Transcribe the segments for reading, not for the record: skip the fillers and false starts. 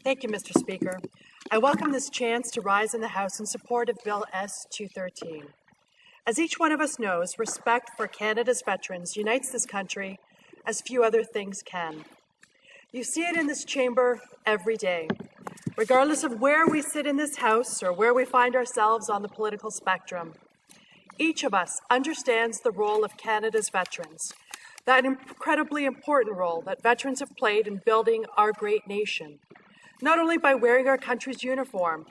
Thank you, Mr. Speaker. I welcome this chance to rise in the House in support of Bill S-213. As each one of us knows, respect for Canada's veterans unites this country as few other things can. You see it in this chamber every day. Regardless of where we sit in this House or where we find ourselves on the political spectrum, each of us understands the role of Canada's veterans, that incredibly important role that veterans have played in building our great nation, not only by wearing our country's uniform,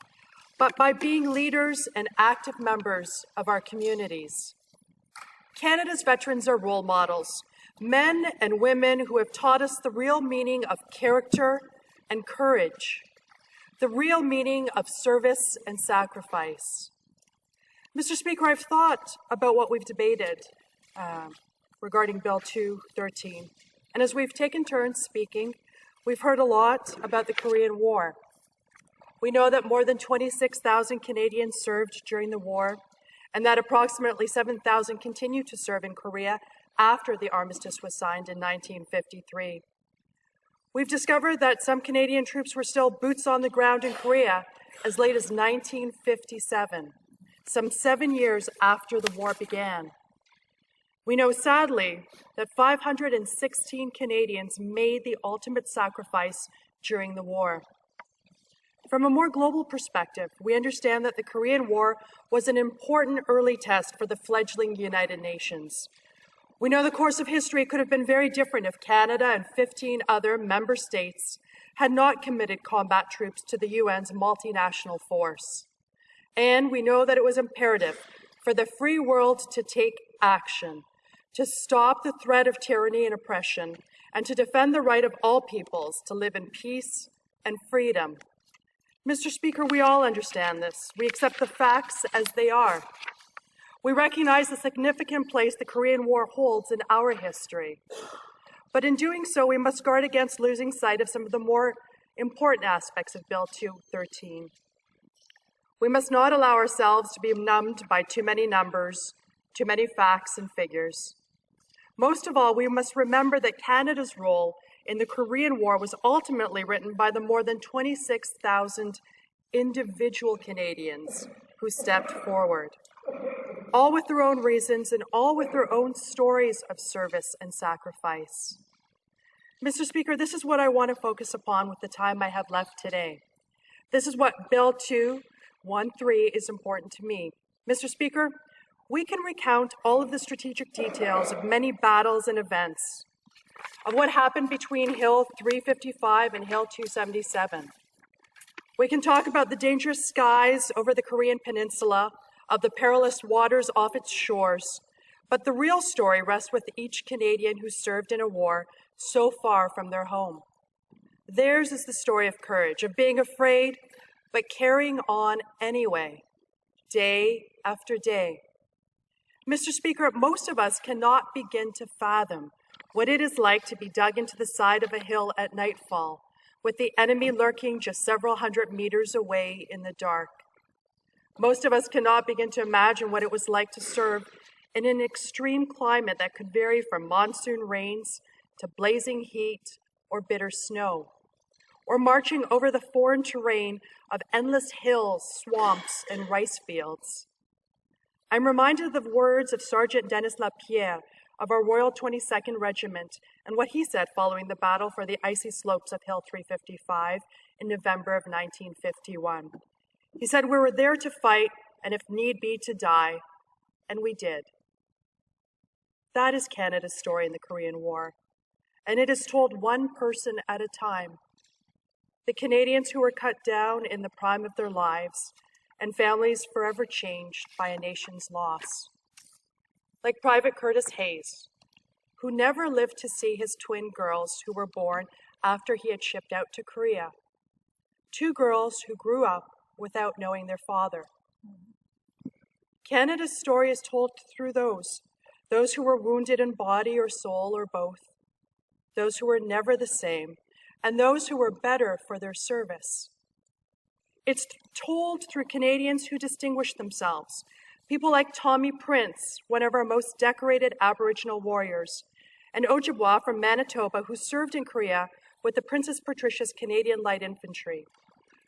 but by being leaders and active members of our communities. Canada's veterans are role models, men and women who have taught us the real meaning of character and courage, the real meaning of service and sacrifice. Mr. Speaker, I've thought about what we've debated regarding Bill 213, and as we've taken turns speaking, we've heard a lot about the Korean War. We know that more than 26,000 Canadians served during the war, and that approximately 7,000 continue to serve in Korea after the armistice was signed in 1953. We've discovered that some Canadian troops were still boots on the ground in Korea as late as 1957, some 7 years after the war began. We know, sadly, that 516 Canadians made the ultimate sacrifice during the war. From a more global perspective, we understand that the Korean War was an important early test for the fledgling United Nations. We know the course of history could have been very different if Canada and 15 other member states had not committed combat troops to the UN's multinational force. And we know that it was imperative for the free world to take action, to stop the threat of tyranny and oppression, and to defend the right of all peoples to live in peace and freedom. Mr. Speaker, we all understand this. We accept the facts as they are. We recognize the significant place the Korean War holds in our history. But in doing so, we must guard against losing sight of some of the more important aspects of Bill 213. We must not allow ourselves to be numbed by too many numbers, too many facts and figures. Most of all, we must remember that Canada's role in the Korean War was ultimately written by the more than 26,000 individual Canadians who stepped forward, all with their own reasons and all with their own stories of service and sacrifice. Mr. Speaker, this is what I want to focus upon with the time I have left today. This is what Bill 213 is important to me. Mr. Speaker, we can recount all of the strategic details of many battles and events, of what happened between Hill 355 and Hill 277. We can talk about the dangerous skies over the Korean peninsula, of the perilous waters off its shores, but the real story rests with each Canadian who served in a war so far from their home. Theirs is the story of courage, of being afraid, but carrying on anyway, day after day. Mr. Speaker, most of us cannot begin to fathom what it is like to be dug into the side of a hill at nightfall, with the enemy lurking just several hundred meters away in the dark. Most of us cannot begin to imagine what it was like to serve in an extreme climate that could vary from monsoon rains to blazing heat or bitter snow, or marching over the foreign terrain of endless hills, swamps, and rice fields. I'm reminded of the words of Sergeant Dennis Lapierre of our Royal 22nd Regiment and what he said following the battle for the icy slopes of Hill 355 in November of 1951. He said, "We were there to fight and if need be to die," and we did. That is Canada's story in the Korean War, and it is told one person at a time. The Canadians who were cut down in the prime of their lives, and families forever changed by a nation's loss. Like Private Curtis Hayes, who never lived to see his twin girls who were born after he had shipped out to Korea. 2 girls who grew up without knowing their father. Canada's story is told through those who were wounded in body or soul or both, those who were never the same, and those who were better for their service. It's told through Canadians who distinguished themselves, people like Tommy Prince, one of our most decorated Aboriginal warriors, and Ojibwa from Manitoba, who served in Korea with the Princess Patricia's Canadian Light Infantry.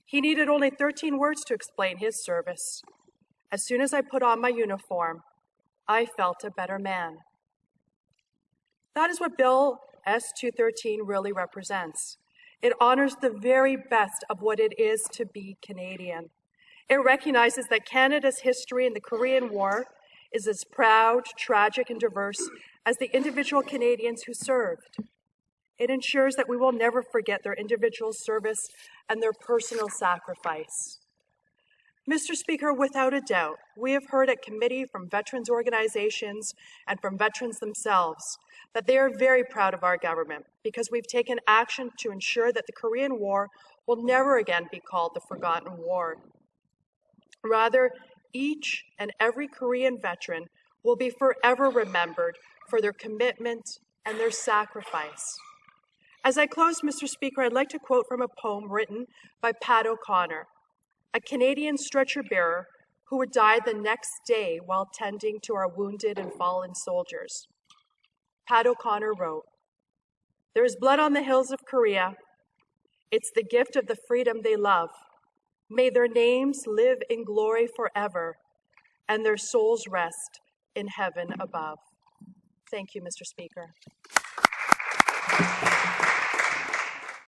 He needed only 13 words to explain his service. As soon as I put on my uniform, I felt a better man. That is what Bill S-213 really represents. It honors the very best of what it is to be Canadian. It recognizes that Canada's history in the Korean War is as proud, tragic, and diverse as the individual Canadians who served. It ensures that we will never forget their individual service and their personal sacrifice. Mr. Speaker, without a doubt, we have heard at committee from veterans organizations and from veterans themselves that they are very proud of our government because we've taken action to ensure that the Korean War will never again be called the Forgotten War. Rather, each and every Korean veteran will be forever remembered for their commitment and their sacrifice. As I close, Mr. Speaker, I'd like to quote from a poem written by Pat O'Connor, a Canadian stretcher bearer who had died the next day while tending to our wounded and fallen soldiers. Pat O'Connor wrote, "There is blood on the hills of Korea. It's the gift of the freedom they love. May their names live in glory forever and their souls rest in heaven above." Thank you, Mr. Speaker.